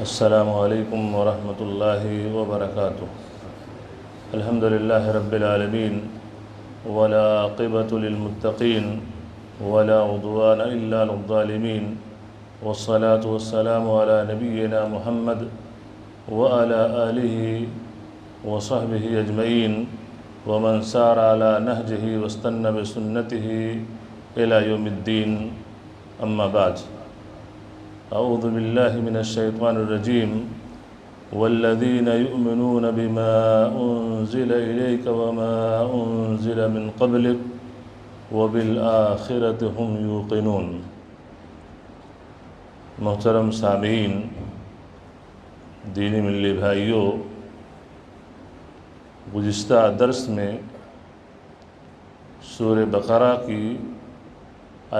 السلام علیکم ورحمۃ اللہ وبرکاتہ۔ الحمد للہ رب العالمین والعاقبۃ للمتقین ولا عدوان الا علی الظالمین والصلاة والسلام علی نبینا محمد وعلی آلہ وصحبہ اجمعین ومن سار علی نہجہ واستنى بسنتہ الی یوم الدین، اما بعد۔ اعوذ باللہ من الشیطان الرجیم والذین یؤمنون بما انزل الیک وما انزل من قبلک وبالآخرۃ هم یوقنون۔ محترم سامعین، دینی ملی بھائیوں، گزشتہ درس میں سورہ بقرہ کی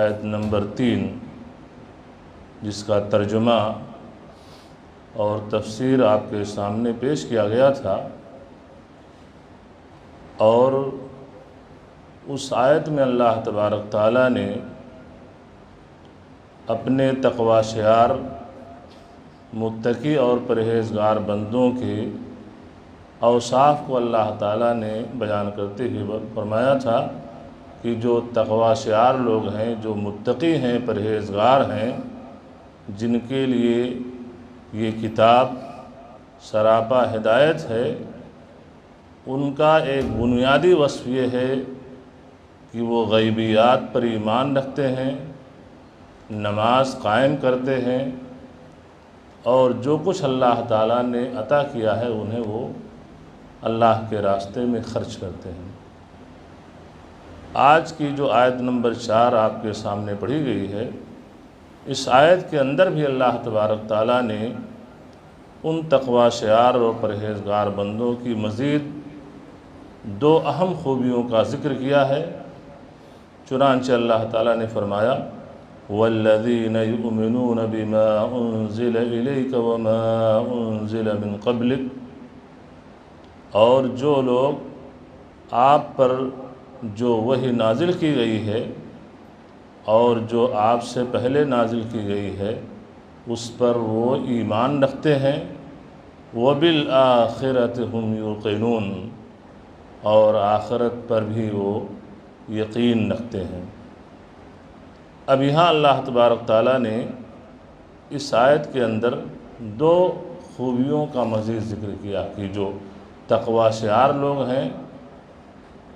آیت نمبر 3، جس کا ترجمہ اور تفسیر آپ کے سامنے پیش کیا گیا تھا، اور اس آیت میں اللہ تبارک تعالیٰ نے اپنے تقوی شعار متقی اور پرہیزگار بندوں کے اوصاف کو اللہ تعالیٰ نے بیان کرتے ہوئے فرمایا تھا کہ جو تقوی شعار لوگ ہیں، جو متقی ہیں، پرہیزگار ہیں، جن کے لیے یہ کتاب سراپا ہدایت ہے، ان کا ایک بنیادی وصف یہ ہے کہ وہ غیبیات پر ایمان رکھتے ہیں، نماز قائم کرتے ہیں، اور جو کچھ اللہ تعالیٰ نے عطا کیا ہے انہیں وہ اللہ کے راستے میں خرچ کرتے ہیں۔ آج کی جو آیت نمبر 4 آپ کے سامنے پڑھی گئی ہے، اس آیت کے اندر بھی اللہ تبارک تعالیٰ نے ان تقوی شعار اور پرہیزگار بندوں کی مزید 2 اہم خوبیوں کا ذکر کیا ہے۔ چنانچہ اللہ تعالیٰ نے فرمایا وَالَّذِينَ يُؤْمِنُونَ بِمَا أُنزِلَ إِلَيْكَ وَمَا أُنزِلَ مِن قَبْلِكَ، اور جو لوگ آپ پر جو وحی نازل کی گئی ہے اور جو آپ سے پہلے نازل کی گئی ہے اس پر وہ ایمان رکھتے ہیں، وَبِالْآخِرَةِ هُمْ يُوقِنُونَ، اور آخرت پر بھی وہ یقین رکھتے ہیں۔ اب یہاں اللہ تبارک تعالیٰ نے اس آیت کے اندر 2 خوبیوں کا مزید ذکر کیا کہ جو تقوی شعار لوگ ہیں،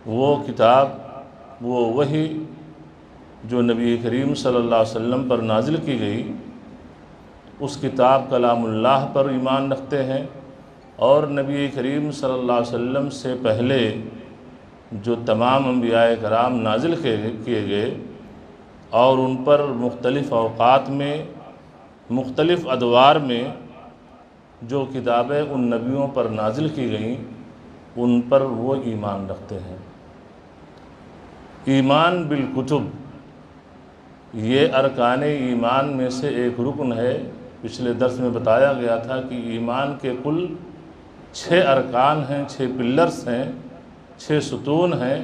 وہ کتاب، وہ وحی جو نبی کریم صلی اللہ علیہ وسلم پر نازل کی گئی، اس کتاب کلام اللہ پر ایمان رکھتے ہیں، اور نبی کریم صلی اللہ علیہ وسلم سے پہلے جو تمام انبیاء کرام نازل کیے گئے اور ان پر مختلف اوقات میں، مختلف ادوار میں جو کتابیں ان نبیوں پر نازل کی گئیں، ان پر وہ ایمان رکھتے ہیں۔ ایمان بالکتب یہ ارکان ایمان میں سے ایک رکن ہے۔ پچھلے درس میں بتایا گیا تھا کہ ایمان کے کل 6 ارکان ہیں، 6 پلرز ہیں، 6 ستون ہیں۔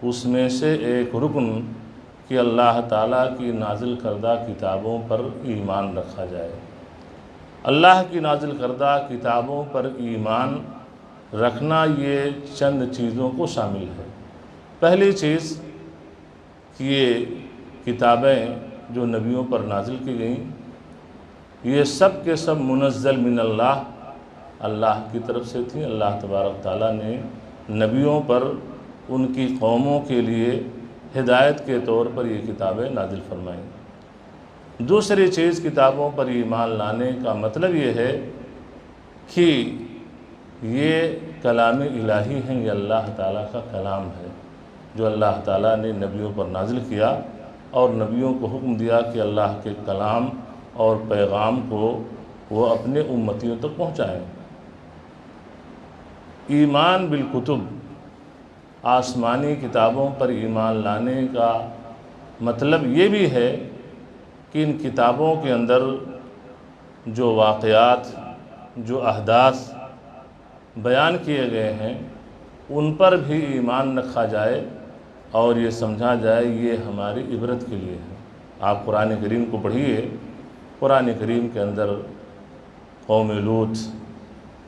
اس میں سے ایک رکن کہ اللہ تعالیٰ کی نازل کردہ کتابوں پر ایمان رکھا جائے۔ اللہ کی نازل کردہ کتابوں پر ایمان رکھنا یہ چند چیزوں کو شامل ہے۔ پہلی چیز کہ یہ کتابیں جو نبیوں پر نازل کی گئیں، یہ سب کے سب منزل من اللہ، اللہ کی طرف سے تھیں۔ اللہ تبارک تعالیٰ نے نبیوں پر ان کی قوموں کے لیے ہدایت کے طور پر یہ کتابیں نازل فرمائیں۔ دوسری چیز، کتابوں پر ایمان لانے کا مطلب یہ ہے کہ یہ کلام الہی ہیں، یہ اللہ تعالیٰ کا کلام ہے جو اللہ تعالیٰ نے نبیوں پر نازل کیا، اور نبیوں کو حکم دیا کہ اللہ کے کلام اور پیغام کو وہ اپنے امتیوں تک پہنچائیں۔ ایمان بالکتب، آسمانی کتابوں پر ایمان لانے کا مطلب یہ بھی ہے کہ ان کتابوں کے اندر جو واقعات، جو احداث بیان کیے گئے ہیں، ان پر بھی ایمان رکھا جائے اور یہ سمجھا جائے یہ ہماری عبرت کے لیے ہے۔ آپ قرآن کریم کو پڑھیے، قرآن کریم کے اندر قوم لوط،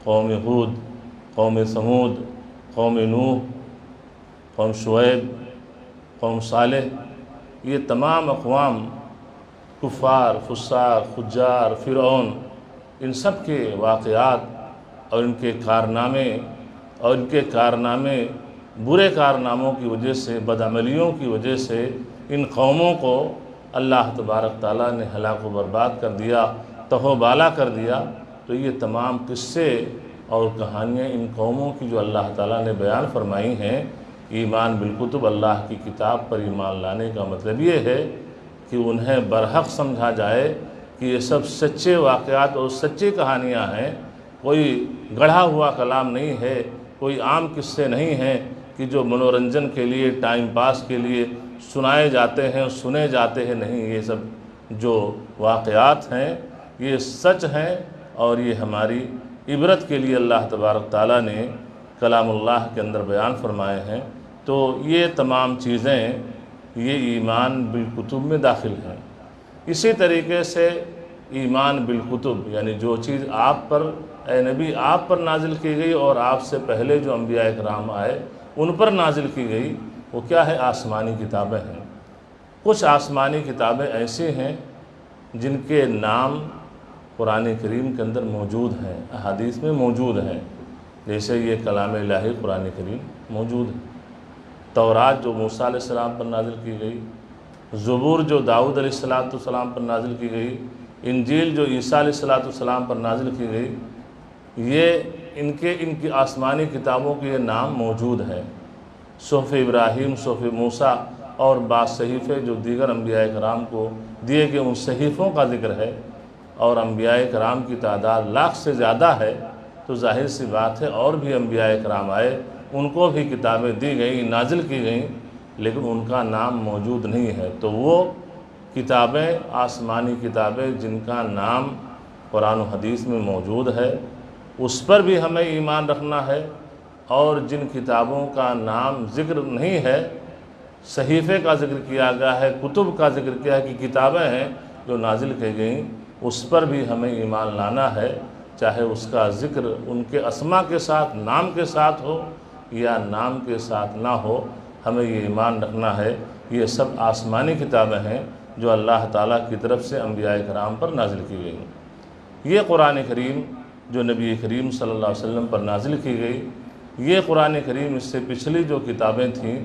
قوم ہود، قوم ثمود، قوم نوح، قوم شعیب، قوم صالح، یہ تمام اقوام کفار، فساق، فجار، فرعون، ان سب کے واقعات اور ان کے کارنامے برے کارناموں کی وجہ سے، بدعملیوں کی وجہ سے ان قوموں کو اللہ تبارک تعالیٰ نے ہلاک و برباد کر دیا، تہو بالا کر دیا۔ تو یہ تمام قصے اور کہانیاں ان قوموں کی جو اللہ تعالیٰ نے بیان فرمائی ہیں۔ ایمان بالکتب، اللہ کی کتاب پر ایمان لانے کا مطلب یہ ہے کہ انہیں برحق سمجھا جائے کہ یہ سب سچے واقعات اور سچی کہانیاں ہیں، کوئی گڑھا ہوا کلام نہیں ہے، کوئی عام قصے نہیں ہیں کہ جو منورنجن کے لیے، ٹائم پاس کے لیے سنائے جاتے ہیں، سنے جاتے ہیں، نہیں، یہ سب جو واقعات ہیں یہ سچ ہیں، اور یہ ہماری عبرت کے لیے اللہ تبارک تعالیٰ نے کلام اللہ کے اندر بیان فرمائے ہیں۔ تو یہ تمام چیزیں یہ ایمان بالکتب میں داخل ہیں۔ اسی طریقے سے ایمان بالکتب، یعنی جو چیز آپ پر، اے نبی، آپ پر نازل کی گئی اور آپ سے پہلے جو انبیاء کرام آئے ان پر نازل کی گئی، وہ کیا ہے؟ آسمانی کتابیں ہیں۔ کچھ آسمانی کتابیں ایسی ہیں جن کے نام قرآن کریم کے اندر موجود ہیں، احادیث میں موجود ہیں، جیسے یہ کلام الہی قرآن کریم موجود ہے، تورات جو موسیٰ علیہ السلام پر نازل کی گئی، زبور جو داؤد علیہ السلام پر نازل کی گئی، انجیل جو عیسیٰ علیہ السلام پر نازل کی گئی، یہ ان کی آسمانی کتابوں کے یہ نام موجود ہیں۔ صحف ابراہیم، صحف موسیٰ اور بعض صحیفے جو دیگر انبیاء کرام کو دیے گئے ان صحیفوں کا ذکر ہے، اور انبیاء کرام کی تعداد لاکھ سے زیادہ ہے، تو ظاہر سی بات ہے اور بھی انبیاء کرام آئے، ان کو بھی کتابیں دی گئیں، نازل کی گئیں، لیکن ان کا نام موجود نہیں ہے۔ تو وہ کتابیں، آسمانی کتابیں جن کا نام قرآن و حدیث میں موجود ہے، اس پر بھی ہمیں ایمان رکھنا ہے، اور جن کتابوں کا نام ذکر نہیں ہے، صحیفے کا ذکر کیا گیا ہے، کتب کا ذکر کیا ہے کہ کتابیں ہیں جو نازل کی گئیں، اس پر بھی ہمیں ایمان لانا ہے، چاہے اس کا ذکر ان کے اسماء کے ساتھ، نام کے ساتھ ہو یا نام کے ساتھ نہ ہو، ہمیں یہ ایمان رکھنا ہے۔ یہ سب آسمانی کتابیں ہیں جو اللہ تعالیٰ کی طرف سے انبیاء کرام پر نازل کی گئی۔ یہ قرآن کریم جو نبی کریم صلی اللہ علیہ وسلم پر نازل کی گئی، یہ قرآن کریم اس سے پچھلی جو کتابیں تھیں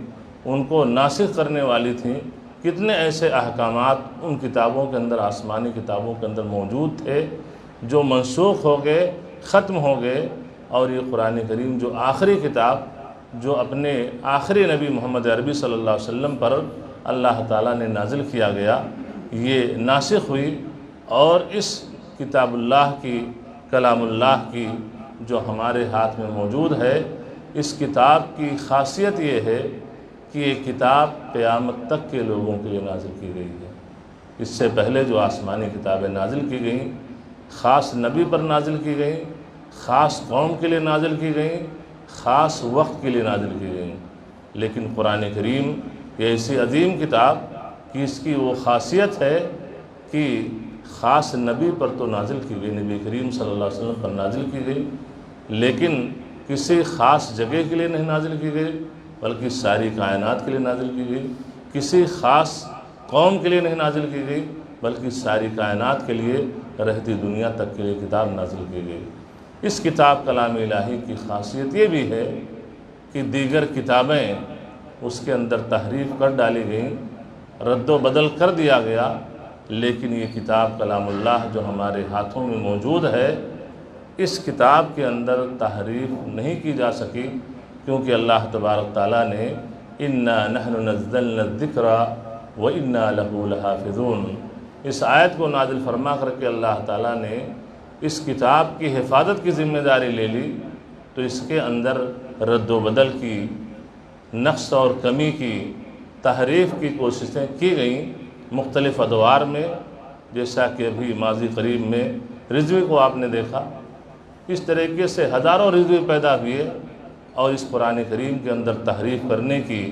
ان کو ناسخ کرنے والی تھیں۔ کتنے ایسے احکامات ان کتابوں کے اندر، آسمانی کتابوں کے اندر موجود تھے جو منسوخ ہو گئے، ختم ہو گئے، اور یہ قرآن کریم جو آخری کتاب جو اپنے آخری نبی محمد عربی صلی اللہ علیہ وسلم پر اللہ تعالیٰ نے نازل کیا گیا، یہ ناسخ ہوئی، اور اس کتاب اللہ کی، کلام اللہ کی جو ہمارے ہاتھ میں موجود ہے، اس کتاب کی خاصیت یہ ہے کہ یہ کتاب قیامت تک کے لوگوں کے لیے نازل کی گئی ہے۔ اس سے پہلے جو آسمانی کتابیں نازل کی گئیں، خاص نبی پر نازل کی گئیں، خاص قوم کے لیے نازل کی گئیں، خاص وقت کے لیے نازل کی گئیں، لیکن قرآن کریم یہ ایسی عظیم کتاب کہ اس کی وہ خاصیت ہے کہ خاص نبی پر تو نازل کی گئی، نبی کریم صلی اللہ علیہ وسلم پر نازل کی گئی، لیکن کسی خاص جگہ کے لیے نہیں نازل کی گئی، بلکہ ساری کائنات کے لیے نازل کی گئی۔ کسی خاص قوم کے لیے نہیں نازل کی گئی، بلکہ ساری کائنات کے لیے، رہتی دنیا تک کے لیے کتاب نازل کی گئی۔ اس کتاب کلام الہی کی خاصیت یہ بھی ہے کہ دیگر کتابیں اس کے اندر تحریف کر ڈالی گئیں، رد و بدل کر دیا گیا، لیکن یہ کتاب کلام اللہ جو ہمارے ہاتھوں میں موجود ہے، اس کتاب کے اندر تحریف نہیں کی جا سکی، کیونکہ اللہ تبارک تعالیٰ نے اِنَّا نَحْنُ نَزَّلْنَا الذِّكْرَ وَإِنَّا لَهُ لَحَافِظُونَ، اس آیت کو نازل فرما کر کے اللہ تعالیٰ نے اس کتاب کی حفاظت کی ذمہ داری لے لی، تو اس کے اندر رد و بدل کی، نقص اور کمی کی، تحریف کی کوششیں کی گئیں مختلف ادوار میں، جیسا کہ ابھی ماضی قریب میں رضوی کو آپ نے دیکھا۔ اس طریقے سے ہزاروں رضوی پیدا ہوئے، اور اس قرآن کریم کے اندر تحریف کرنے کی،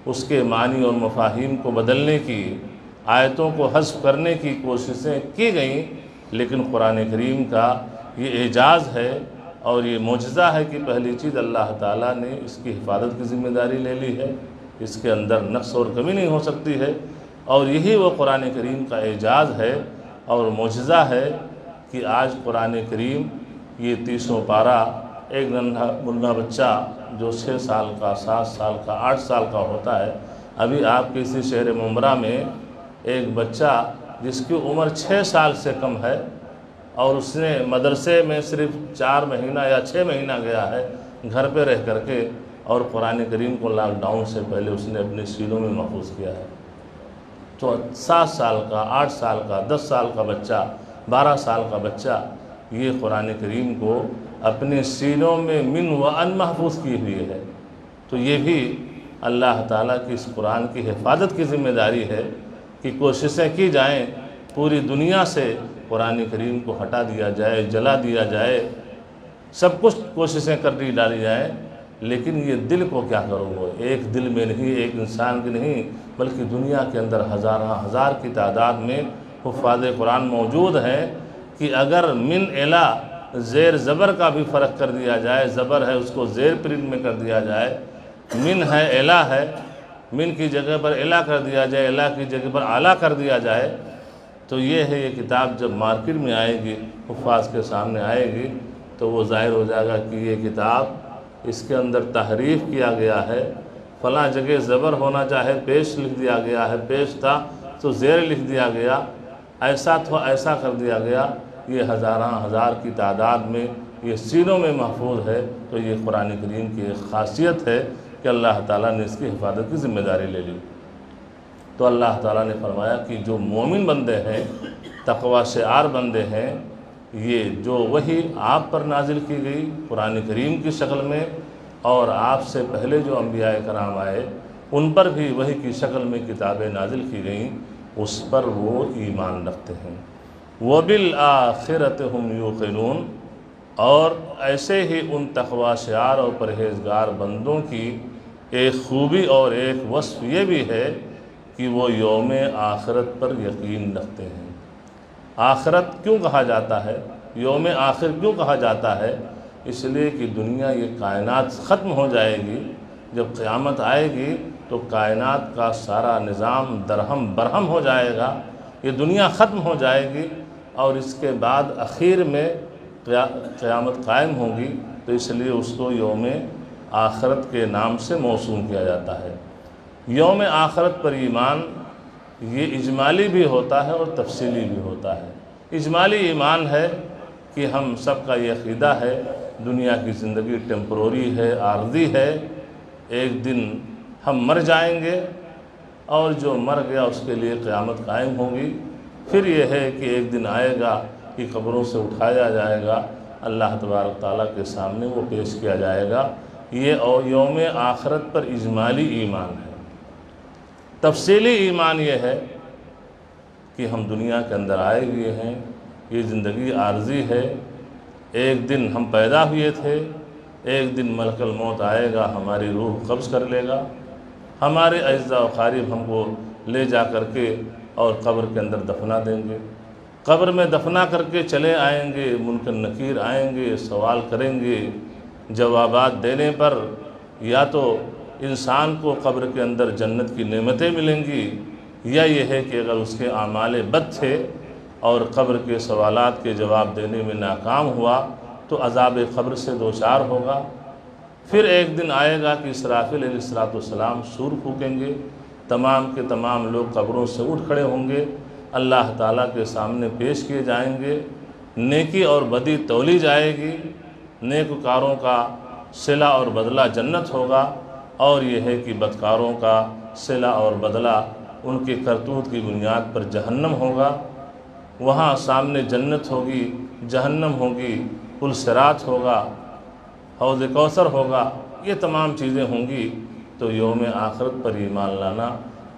اس کے معنی اور مفاہیم کو بدلنے کی، آیتوں کو حذف کرنے کی کوششیں کی گئیں، لیکن قرآن کریم کا یہ اعجاز ہے اور یہ معجزہ ہے کہ پہلی چیز اللہ تعالیٰ نے اس کی حفاظت کی ذمہ داری لے لی ہے، اس کے اندر نقص اور کمی نہیں ہو سکتی ہے، اور یہی وہ قرآن کریم کا اعجاز ہے اور معجزہ ہے کہ آج قرآن کریم یہ 30 پارہ ایک ننھا بچہ جو 6 سال کا، 7 سال کا، 8 سال کا ہوتا ہے. ابھی آپ کے اسی شہر ممبرا میں ایک بچہ جس کی عمر 6 سال سے کم ہے اور اس نے مدرسے میں صرف 4 مہینہ یا 6 مہینہ گیا ہے گھر پہ رہ کر کے، اور قرآن کریم کو لاک ڈاؤن سے پہلے اس نے اپنے سینوں میں محفوظ کیا ہے. تو 7 سال کا، 8 سال کا، 10 سال کا بچہ، 12 سال کا بچہ یہ قرآن کریم کو اپنے سینوں میں من و ان محفوظ کی ہوئی ہے. تو یہ بھی اللہ تعالیٰ کی اس قرآن کی حفاظت کی ذمہ داری ہے کہ کوششیں کی جائیں پوری دنیا سے قرآن کریم کو ہٹا دیا جائے، جلا دیا جائے، سب کچھ کوششیں ڈالی جائیں، لیکن یہ دل کو کیا کرو گے؟ ایک دل میں نہیں، ایک انسان کی نہیں، بلکہ دنیا کے اندر ہزار کی تعداد میں حفاظ قرآن موجود ہیں کہ اگر من الا زیر زبر کا بھی فرق کر دیا جائے، زبر ہے اس کو زیر پرنٹ میں کر دیا جائے، من ہے الا ہے، من کی جگہ پر الا کر دیا جائے، الا کی جگہ پر اعلیٰ کر دیا جائے، تو یہ ہے یہ کتاب جب مارکیٹ میں آئے گی، حفاظ کے سامنے آئے گی، تو وہ ظاہر ہو جائے گا کہ یہ کتاب اس کے اندر تحریف کیا گیا ہے، فلاں جگہ زبر ہونا چاہے پیش لکھ دیا گیا ہے، پیش تھا تو زیر لکھ دیا گیا، ایسا تھا ایسا کر دیا گیا. یہ ہزار کی تعداد میں یہ سینوں میں محفوظ ہے. تو یہ قرآن کریم کی ایک خاصیت ہے کہ اللہ تعالیٰ نے اس کی حفاظت کی ذمہ داری لے لی. تو اللہ تعالیٰ نے فرمایا کہ جو مومن بندے ہیں، تقوی شعار بندے ہیں، یہ جو وحی آپ پر نازل کی گئی قرآن کریم کی شکل میں، اور آپ سے پہلے جو انبیاء کرام آئے ان پر بھی وحی کی شکل میں کتابیں نازل کی گئیں، اس پر وہ ایمان رکھتے ہیں. وَبِالْآخِرَةِ هُمْ يُوقِنُونَ. اور ایسے ہی ان تقوی شعار اور پرہیزگار بندوں کی ایک خوبی اور ایک وصف یہ بھی ہے کہ وہ یوم آخرت پر یقین رکھتے ہیں. آخرت کیوں کہا جاتا ہے؟ یوم آخر کیوں کہا جاتا ہے؟ اس لیے کہ دنیا یہ کائنات ختم ہو جائے گی، جب قیامت آئے گی تو کائنات کا سارا نظام درہم برہم ہو جائے گا، یہ دنیا ختم ہو جائے گی، اور اس کے بعد اخیر میں قیامت قائم ہوگی. تو اس لیے اس کو یوم آخرت کے نام سے موسوم کیا جاتا ہے. یوم آخرت پر ایمان یہ اجمالی بھی ہوتا ہے اور تفصیلی بھی ہوتا ہے. اجمالی ایمان ہے کہ ہم سب کا یہ عقیدہ ہے دنیا کی زندگی ٹیمپروری ہے، عارضی ہے، ایک دن ہم مر جائیں گے، اور جو مر گیا اس کے لیے قیامت قائم ہوگی. پھر یہ ہے کہ ایک دن آئے گا کہ قبروں سے اٹھایا جائے گا، اللہ تبارک تعالیٰ کے سامنے وہ پیش کیا جائے گا. یہ یوم آخرت پر اجمالی ایمان ہے. تفصیلی ایمان یہ ہے کہ ہم دنیا کے اندر آئے ہوئے ہیں، یہ زندگی عارضی ہے، ایک دن ہم پیدا ہوئے تھے، ایک دن ملک الموت آئے گا، ہماری روح قبض کر لے گا، ہمارے اعزاء و اقارب ہم کو لے جا کر کے اور قبر کے اندر دفنا دیں گے. قبر میں دفنا کر کے چلے آئیں گے، منکر نکیر آئیں گے، سوال کریں گے. جوابات دینے پر یا تو انسان کو قبر کے اندر جنت کی نعمتیں ملیں گی، یا یہ ہے کہ اگر اس کے اعمال بد تھے اور قبر کے سوالات کے جواب دینے میں ناکام ہوا تو عذاب قبر سے دوچار ہوگا. پھر ایک دن آئے گا کہ اسرافیل علیہ السلام سور پھونکیں گے، تمام کے تمام لوگ قبروں سے اٹھ کھڑے ہوں گے، اللہ تعالیٰ کے سامنے پیش کیے جائیں گے، نیکی اور بدی تولی جائے گی، نیکوکاروں کا صلہ اور بدلہ جنت ہوگا، اور یہ ہے کہ بدکاروں کا صلہ اور بدلہ ان کے کرتوت کی بنیاد پر جہنم ہوگا. وہاں سامنے جنت ہوگی، جہنم ہوگی، پل صراط ہوگا، حوض کوثر ہوگا، یہ تمام چیزیں ہوں گی. تو یوم آخرت پر ایمان لانا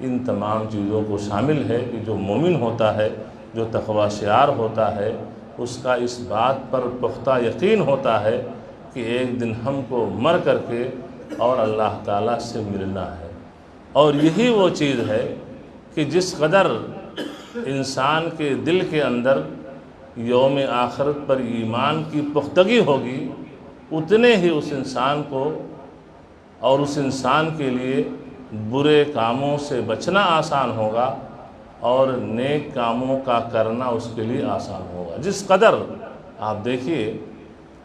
ان تمام چیزوں کو شامل ہے کہ جو مومن ہوتا ہے، جو تقوی شعار ہوتا ہے، اس کا اس بات پر پختہ یقین ہوتا ہے کہ ایک دن ہم کو مر کر کے اور اللہ تعالیٰ سے ملنا ہے. اور یہی وہ چیز ہے کہ جس قدر انسان کے دل کے اندر یوم آخرت پر ایمان کی پختگی ہوگی، اتنے ہی اس انسان کو اور اس انسان کے لیے برے کاموں سے بچنا آسان ہوگا اور نیک کاموں کا کرنا اس کے لیے آسان ہوگا۔ جس قدر آپ دیکھیے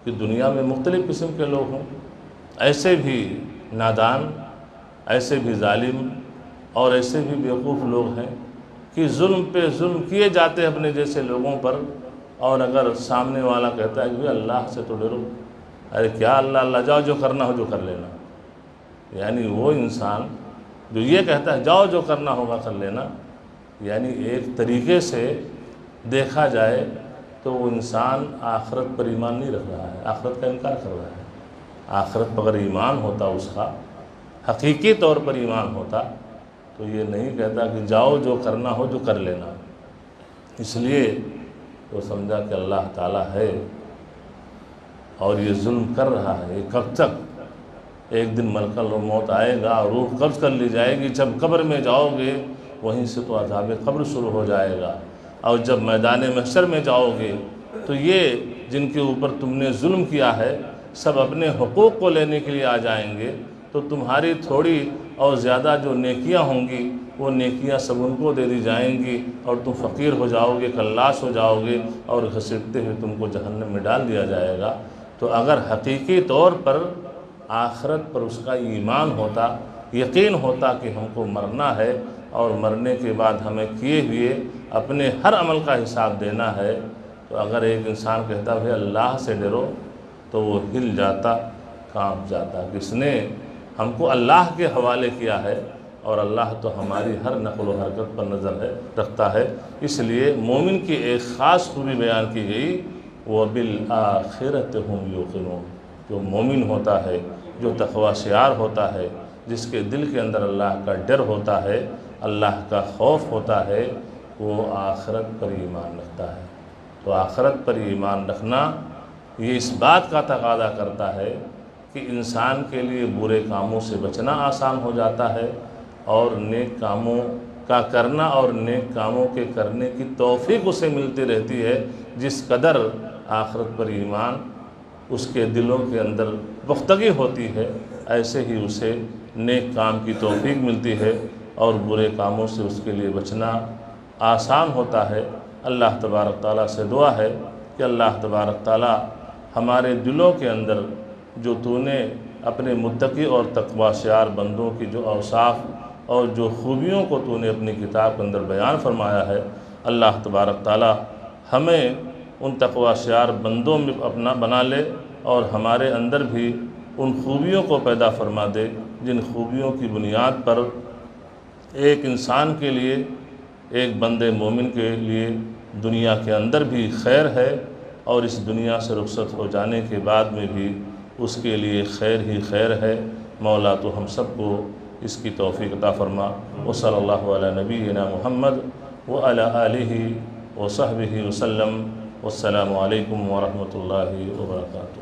کہ دنیا میں مختلف قسم کے لوگ ہوں، ایسے بھی نادان، ایسے بھی ظالم اور ایسے بھی بیوقوف لوگ ہیں کہ ظلم پہ ظلم کیے جاتے ہیں اپنے جیسے لوگوں پر، اور اگر سامنے والا کہتا ہے کہ اللہ سے تو ڈرو، ارے کیا اللہ اللہ، جاؤ جو کرنا ہو جو کر لینا۔ یعنی وہ انسان جو یہ کہتا ہے جاؤ جو کرنا ہوگا کر لینا، یعنی ایک طریقے سے دیکھا جائے تو وہ انسان آخرت پر ایمان نہیں رکھ رہا ہے، آخرت کا انکار کر رہا ہے۔ آخرت پر اگر ایمان ہوتا، اس کا حقیقی طور پر ایمان ہوتا، تو یہ نہیں کہتا کہ جاؤ جو کرنا ہو جو کر لینا۔ اس لیے وہ سمجھا کہ اللہ تعالیٰ ہے اور یہ ظلم کر رہا ہے، یہ کب تک؟ ایک دن ملک الموت آئے گا، روح قبض کر لی جائے گی، جب قبر میں جاؤ گے وہیں سے تو عذاب قبر شروع ہو جائے گا، اور جب میدان محشر میں جاؤ گے تو یہ جن کے اوپر تم نے ظلم کیا ہے سب اپنے حقوق کو لینے کے لیے آ جائیں گے، تو تمہاری تھوڑی اور زیادہ جو نیکیاں ہوں گی وہ نیکیاں سب ان کو دے دی جائیں گی، اور تم فقیر ہو جاؤ گے، کلاش ہو جاؤ گے، اور گھسیٹتے ہوئے تم کو جہنم میں ڈال دیا جائے گا۔ تو اگر حقیقی طور پر آخرت پر اس کا ایمان ہوتا، یقین ہوتا کہ ہم کو مرنا ہے اور مرنے کے بعد ہمیں کیے ہوئے اپنے ہر عمل کا حساب دینا ہے، تو اگر ایک انسان کہتا ہے اللہ سے ڈرو، تو وہ ہل جاتا، کانپ جاتا، کس نے ہم کو اللہ کے حوالے کیا ہے، اور اللہ تو ہماری ہر نقل و حرکت پر نظر رکھتا ہے۔ اس لیے مومن کی ایک خاص خوبی بیان کی گئی، وَبِالْآخِرَةِ هُمْ يُوقِنُونَ۔ جو مومن ہوتا ہے، جو تقوی شعار ہوتا ہے، جس کے دل کے اندر اللہ کا ڈر ہوتا ہے، اللہ کا خوف ہوتا ہے، وہ آخرت پر ایمان رکھتا ہے۔ تو آخرت پر ایمان رکھنا یہ اس بات کا تقاضا کرتا ہے کہ انسان کے لیے برے کاموں سے بچنا آسان ہو جاتا ہے، اور نیک کاموں کا کرنا اور نیک کاموں کے کرنے کی توفیق اسے ملتی رہتی ہے۔ جس قدر آخرت پر ایمان اس کے دلوں کے اندر پختگی ہوتی ہے، ایسے ہی اسے نیک کام کی توفیق ملتی ہے اور برے کاموں سے اس کے لیے بچنا آسان ہوتا ہے۔ اللہ تبارک تعالیٰ سے دعا ہے کہ اللہ تبارک تعالیٰ ہمارے دلوں کے اندر جو تو نے اپنے متقی اور تقوی شعار بندوں کی جو اوصاف اور جو خوبیوں کو تو نے اپنی کتاب کے اندر بیان فرمایا ہے، اللہ تبارک تعالیٰ ہمیں ان تقوی شعار بندوں میں اپنا بنا لے، اور ہمارے اندر بھی ان خوبیوں کو پیدا فرما دے جن خوبیوں کی بنیاد پر ایک انسان کے لیے، ایک بندے مومن کے لیے دنیا کے اندر بھی خیر ہے، اور اس دنیا سے رخصت ہو جانے کے بعد میں بھی اس کے لیے خیر ہی خیر ہے۔ مولا تو ہم سب کو اس کی توفیق عطا فرما۔ وصلی اللہ علی نبینا محمد وعلی آلہ وصحبہ وسلم۔ والسلام علیکم ورحمۃ اللہ وبرکاتہ۔